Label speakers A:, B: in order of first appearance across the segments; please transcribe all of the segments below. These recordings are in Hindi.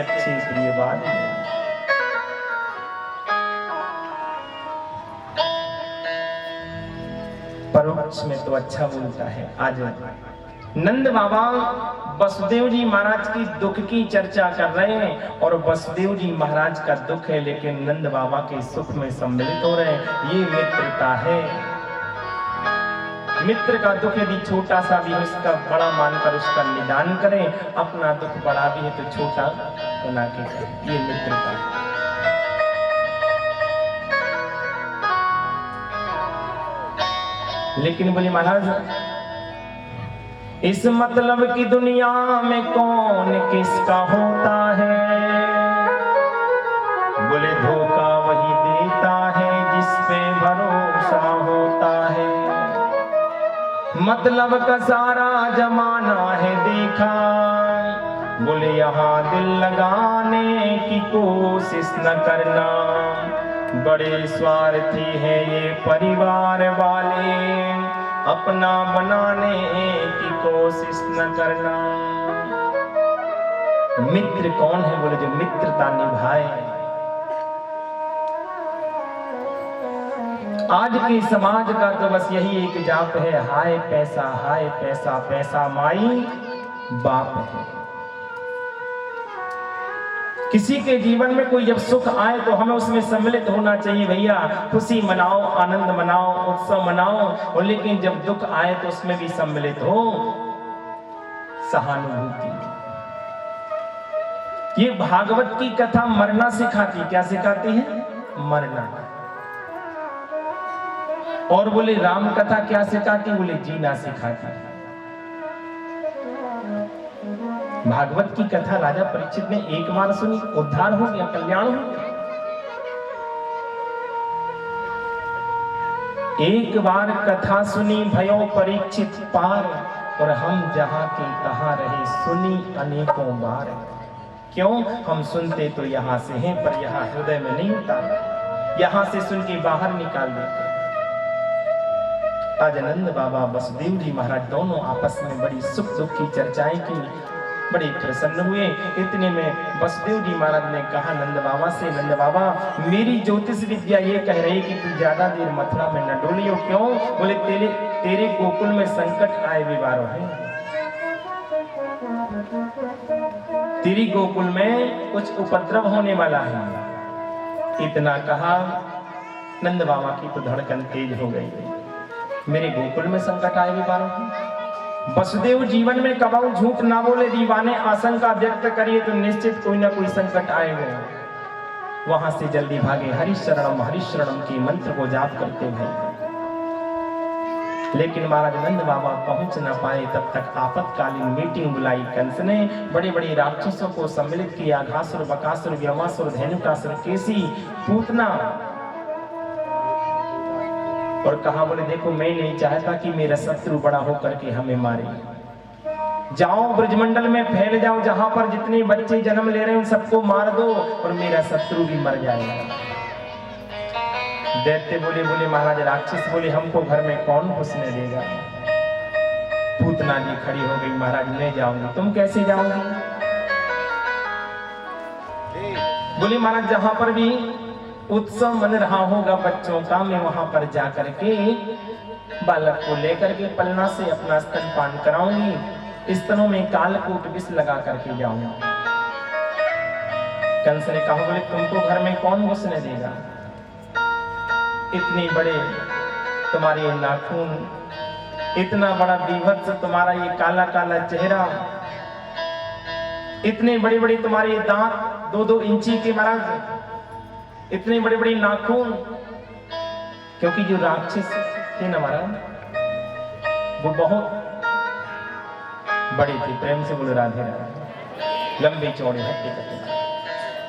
A: अच्छी प्रिय बात परोक्ष में तो अच्छा बोलता है। आज नंद बाबा वसुदेव जी महाराज की दुख की चर्चा कर रहे हैं और वसुदेव जी महाराज का दुख है, लेकिन नंद बाबा के सुख में सम्मिलित हो रहे हैं। ये मित्रता है। मित्र का दुख यदि छोटा सा भी है उसका बड़ा मानकर उसका निदान करें, अपना दुख बड़ा भी है तो छोटा बना के करें। ये मित्रता है। लेकिन बोले महाराज इस मतलब की दुनिया में कौन किसका होता है? बोले धोखा वही देता है जिस पे भरोसा होता है। मतलब का सारा जमाना है देखा, बोले यहाँ दिल लगाने की कोशिश न करना। बड़े स्वार्थी है ये परिवार वाले, अपना बनाने की कोशिश न करना। मित्र कौन है? बोले जो मित्रता निभाए। आज के समाज का तो बस यही एक जाप है, हाय पैसा पैसा माई बाप है। किसी के जीवन में कोई जब सुख आए तो हमें उसमें सम्मिलित होना चाहिए। भैया खुशी मनाओ, आनंद मनाओ, उत्सव मनाओ, और लेकिन जब दुख आए तो उसमें भी सम्मिलित हो। सहानुभूति। ये भागवत की कथा मरना सिखाती। क्या सिखाती है? मरना। और बोले राम कथा क्या सिखाती? बोले जीना सिखाती। भागवत की कथा राजा परीक्षित ने एक बार सुनी, उद्धार हो गया, कल्याण हो गया। एक बार कथा सुनी भयो परीक्षित पार, और हम जहां के तहां रहे सुनी अनेकों बार। क्यों? हम सुनते तो यहां से हैं पर यहां हृदय में नहीं उतार, यहां से सुन के बाहर निकाल देते। आज नंद बाबा वसुदेव जी महाराज दोनों आपस में बड़ी सुख दुख की चर्चाएं की, बड़े प्रसन्न हुए। इतने में वसुदेव जी महाराज ने कहा नंद बाबा से, नंद बाबा मेरी ज्योतिष विद्या ये कह रही कि तू ज्यादा देर मथुरा में न डोलियो। क्यों? बोले तेरे गोकुल में संकट आए विवारों है। तेरी गोकुल में कुछ उपद्रव होने वाला है। इतना कहा नंद बाबा की तो धड़कन तेज हो गई। मेरे गोकुल में संकट आए विवारों है। वसुदेव जीवन में कबाऊ झूठ ना बोले, दीवाने आशंका व्यक्त करिए तो निश्चित कोई ना कोई संकट आएगा। वहां से जल्दी भागे हरिशरणम के मंत्र को जाप करते हुए। लेकिन महाराज नंद बाबा पहुंच ना पाए। तब तक आपातकालीन मीटिंग बुलाई कंस ने। बड़े बड़े राक्षसों को सम्मिलित किया, घासुर, बकासुर, व्योमासुर, धेनुकासुर, केसी, पूतना, और कहा बोले देखो मैं नहीं चाहता कि मेरा शत्रु बड़ा होकर के हमें मारे। जाओ ब्रजमंडल में फैल जाओ, जहां पर जितने बच्चे जन्म ले रहे हैं उन सबको मार दो और मेरा शत्रु भी मर जाएगा। दैत्य बोले महाराज, राक्षस बोले हमको घर में कौन घुसने देगा। पूतना जी खड़ी हो गई, महाराज मैं जाऊंगी। तुम कैसे जाओगी? बोले महाराज जहां पर भी उत्सव मन रहा होगा बच्चों का, मैं वहां पर जाकर के बालक को लेकर के पलना से अपना स्तनपान कराऊंगी, स्तनों में कालकूट विष लगा करके जाऊंगा। कंस ने कहा बोले तुमको घर में कौन घुसने देगा। इतने बड़े तुम्हारे नाखून, इतना बड़ा विभत्स तुम्हारा ये काला काला चेहरा, इतने बड़े बड़े तुम्हारे दांत 2-2 इंची के महाराज, इतने बड़े बड़े नाखून। क्योंकि जो राक्षस थे ना महाराज वो बहुत बड़े थे। प्रेम से बोले राधे राधे, लंबे चौड़े हट्टे कट्टे।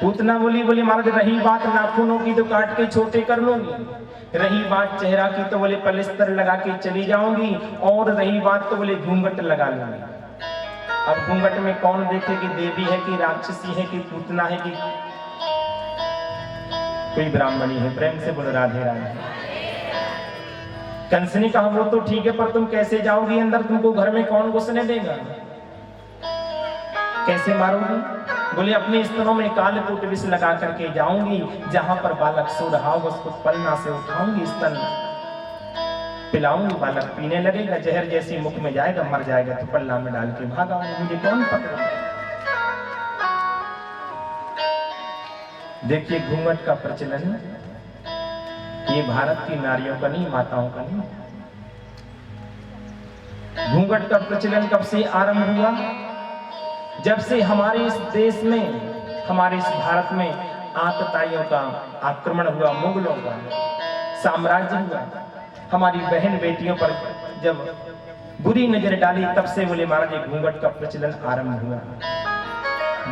A: पूतना बोली महाराज रही बात नाखूनों की तो काट के छोटे कर लूंगी, रही बात चेहरा की तो बोले पलिस्तर लगा के चली जाऊंगी, और रही बात तो बोले घूंघट लगा लूंगी। अब घूंघट में कौन देखे कि देवी है कि राक्षसी है कि पूतना है कि कोई ब्राह्मणी है। प्रेम से बोलो राधे राधे। कंस ने कहा वो तो ठीक है पर तुम कैसे जाओगी अंदर, तुमको घर में कौन घुसने देगा। कैसे मारूंगी? बोले अपने स्तनों में कालकूट विष लगा करके जाऊंगी, जहां पर बालक सो रहा हो उसको पलना से उठाऊंगी, स्तन पिलाऊंगी, बालक पीने लगेगा, जहर जैसी मुख में जाएगा, मर जाएगा तो पलना में डाल के भागाऊंगी, मुझे कौन पकड़ेगा? देखिए घूंघट का प्रचलन ये भारत की नारियों का नहीं, माताओं का नहीं। घूंघट का प्रचलन कब से आरंभ हुआ? जब से हमारे इस देश में, हमारे इस भारत में आतताइयों का आक्रमण हुआ, मुगलों का साम्राज्य हुआ, हमारी बहन बेटियों पर जब बुरी नजर डाली, तब से बोले महाराज ये घूंघट का प्रचलन आरंभ हुआ।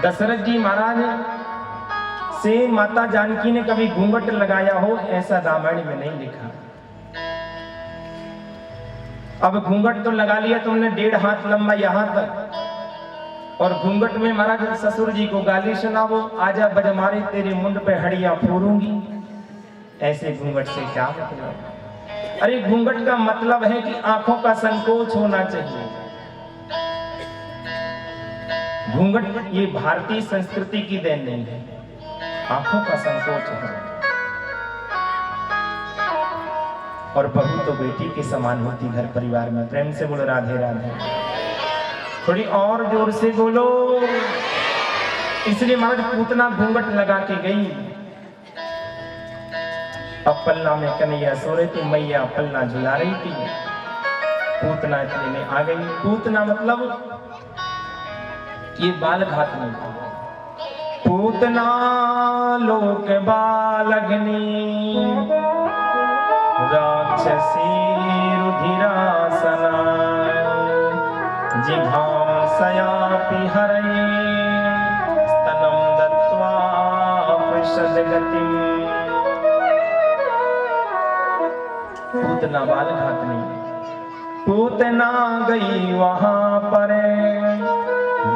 A: दशरथ जी महाराज से माता जानकी ने कभी घूंघट लगाया हो ऐसा रामायण में नहीं लिखा। अब घूंघट तो लगा लिया तुमने 1.5 हाथ लंबा यहां तक, और घूंघट में महाराज ससुर जी को गाली सुनावो, आजा बजमारे तेरे मुंड पे हड़ियां फोड़ूंगी। ऐसे घूंघट से क्या मतलब? अरे घूंघट का मतलब है कि आंखों का संकोच होना चाहिए। घूंघट ये भारतीय संस्कृति की देन नहीं है, आंखों का संकोच है। और बहू तो बेटी के समान होती घर परिवार में। प्रेम से बोलो राधे राधे, थोड़ी और जोर से बोलो। इसलिए महाराज पूतना घूंघट लगा के गई। अब पलना में कन्हैया सो रही थी, मैया पलना झुला रही थी, पूतना इतने में आ गई। पूतना मतलब ये बाल घात नहीं था। पूतना लोक बालग्नि राक्षसी रुधिरासना जिघांसयापि हरये स्तनं दत्त्वा पृषद्गतिम्। पूतना बाल घात नहीं। पूतना गई वहां पर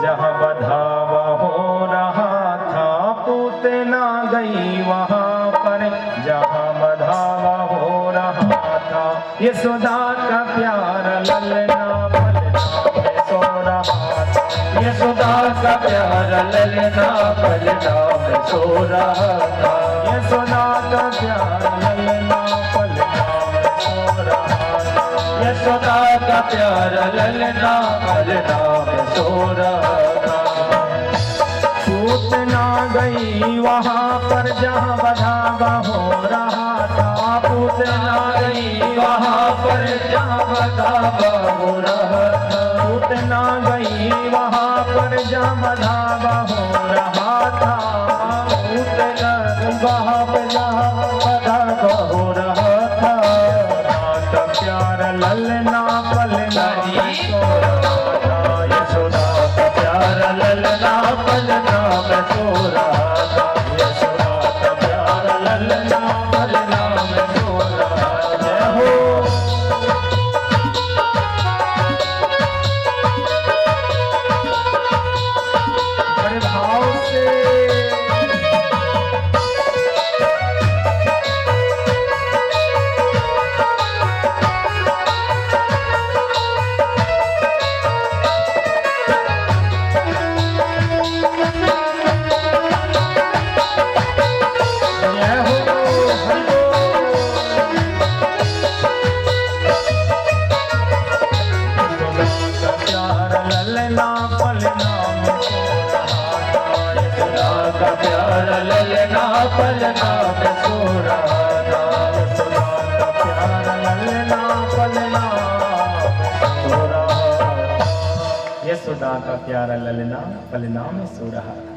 A: जहां बधावा हो रहा था। पूतना गई वहां पर जहां बधावा हो रहा था। यशोदा का प्यार ललना पलना में सो रहा था। यशोदा का प्यार ललना पलना में सो रहा था। यशोदा का प्यार ललना पलना में सो रहा था। यशोदा का प्यार ललना पलना में सो रहा था। पूतना गई वहां पर जहां बधावा हो रहा था। पूतना गई वहां पर जहां बधावा हो रहा था। पूतना गई वहां पर जहां बधावा हो रहा था। पूतना वहां पर जहां बधावा हो रहा था। का प्यार ललना पलना में सो रहा था। यशोदा का प्यार ललना पलना में सो रहा था। यशोदा का प्यार ललना पलना में सो रहा था। जय हो बड़े भाव से पलना में सो रहा था। यशोदा का प्यार ललना पलना सो रहा था। यशोदा का प्यार ललना पलना में सो रहा था।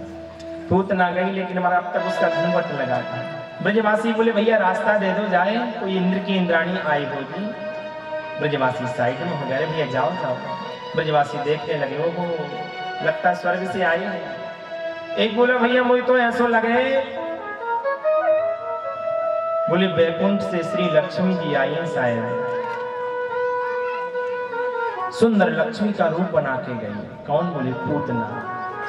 A: पूतना गई लेकिन हमारा अब तक उसका घूंघट लगा था। ब्रजवासी बोले भैया रास्ता दे दो जाए, कोई इंद्र की इंद्राणी आई होगी। ब्रजवासी साइड में हो गए, भैया जाओ जाओ। ब्रजवासी देखने लगे, ओहो लगता स्वर्ग से आई है। एक बोला भैया मुझे तो ऐसा लगे, बोले बैकुंठ से श्री लक्ष्मी जी आई हैं शायद। सुंदर लक्ष्मी का रूप बना के गई। कौन? बोले पूतना,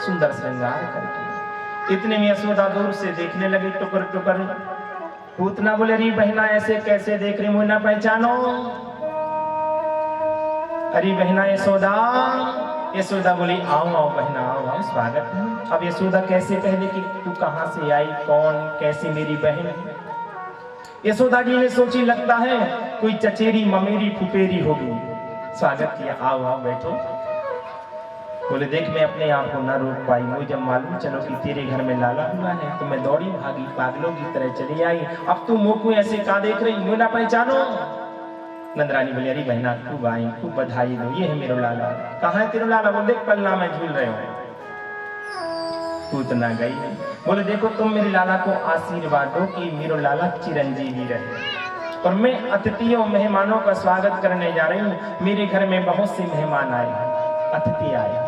A: सुंदर श्रृंगार करके। इतने में यशोदा दूर से देखने लगी, टुकर टुकर। पूतना बोले अरे बहना ऐसे कैसे देख रही, मुझे ना पहचानो? अरे बहना यशोदा यशोदा बोली आओ आओ बहना आओ आओ स्वागत है। अब यशोदा कैसे कह दे कि तू कहां से आई, कौन कैसी मेरी बहन है। यशोदा जी ने सोची लगता है कोई चचेरी ममेरी फुफेरी होगी। स्वागत किया, आओ आओ बैठो। बोले देख मैं अपने आप को ना रोक पाई, मुझे जब मालूम चलो कि तेरे घर में लाला हुआ है तो मैं दौड़ी भागी पागलों की तरह चली आई। अब तू मुंह को ऐसे का देख रही, मुझे ना पहचानो। नंदरानी बोली अरे बहना खूब आई, खूब बधाई दो, ये है मेरा लाला। कहाँ है तेरा लाला? बोले देख पल्ला में झूल रहे हो। पूतना गई, बोले देखो तुम मेरे लाला को आशीर्वाद दो कि मेरा लाला चिरंजीवी रहे। और मैं अतिथियों मेहमानों का स्वागत करने जा रही हूँ। मेरे घर में बहुत से मेहमान आए हैं, अतिथि आए।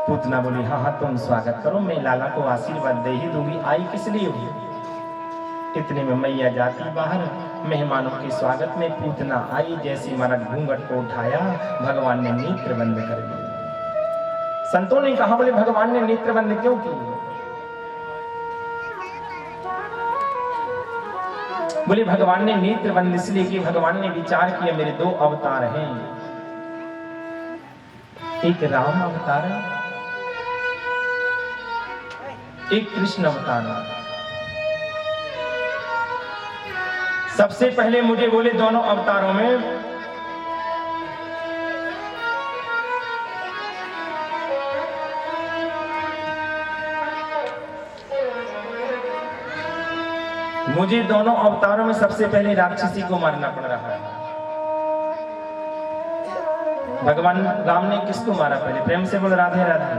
A: पूतना बोली हाँ हाँ तुम स्वागत करो, मैं लाला को आशीर्वाद दे ही दूंगी, आई किस लिए हुई। इतने में मैया जाती बाहर, मेहमानों के स्वागत में पूतना आई। जैसे महाराज घूंघट को उठाया, भगवान ने नेत्र बंद कर दिए। संतों ने कहा बोले भगवान ने नेत्र बंद क्यों किए? बोले भगवान ने नेत्र बंद इसलिए कि भगवान ने विचार किया मेरे दो अवतार हैं, एक राम अवतार एक कृष्ण अवतार। सबसे पहले मुझे बोले दोनों अवतारों में मुझे दोनों अवतारों में सबसे पहले राक्षसी को मारना पड़ रहा है। भगवान राम ने किसको मारा? पहले प्रेम से बोलो राधे राधे,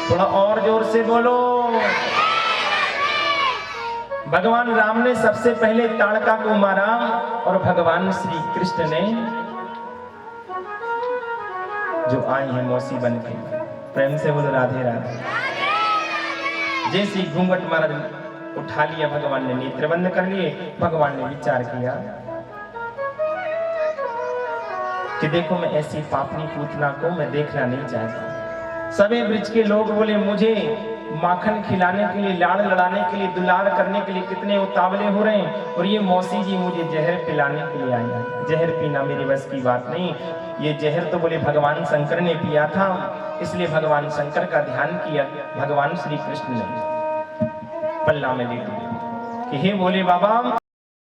A: थोड़ा और जोर से बोलो। भगवान राम ने सबसे पहले ताड़का को मारा और भगवान श्री कृष्ण ने जो आए हैं मौसी बन के, प्रेम से बोलो राधे राधे। जैसे घूंघट महाराज उठा लिया, भगवान ने नेत्र बंद कर लिए। भगवान ने विचार किया कि देखो मैं ऐसी पापनी पूतना को मैं देखना नहीं चाहता। सभी ब्रिज के लोग बोले मुझे माखन खिलाने के लिए, लाड़ लड़ाने के लिए, दुलार करने के लिए कितने उतावले हो रहे हैं, और ये मौसी जी मुझे जहर पिलाने के लिए आई है। जहर पीना मेरी बस की बात नहीं। ये जहर तो बोले भगवान शंकर ने पिया था, इसलिए भगवान शंकर का ध्यान किया। भगवान श्री कृष्ण ने पल्ला में लेट कि हे बोले बाबा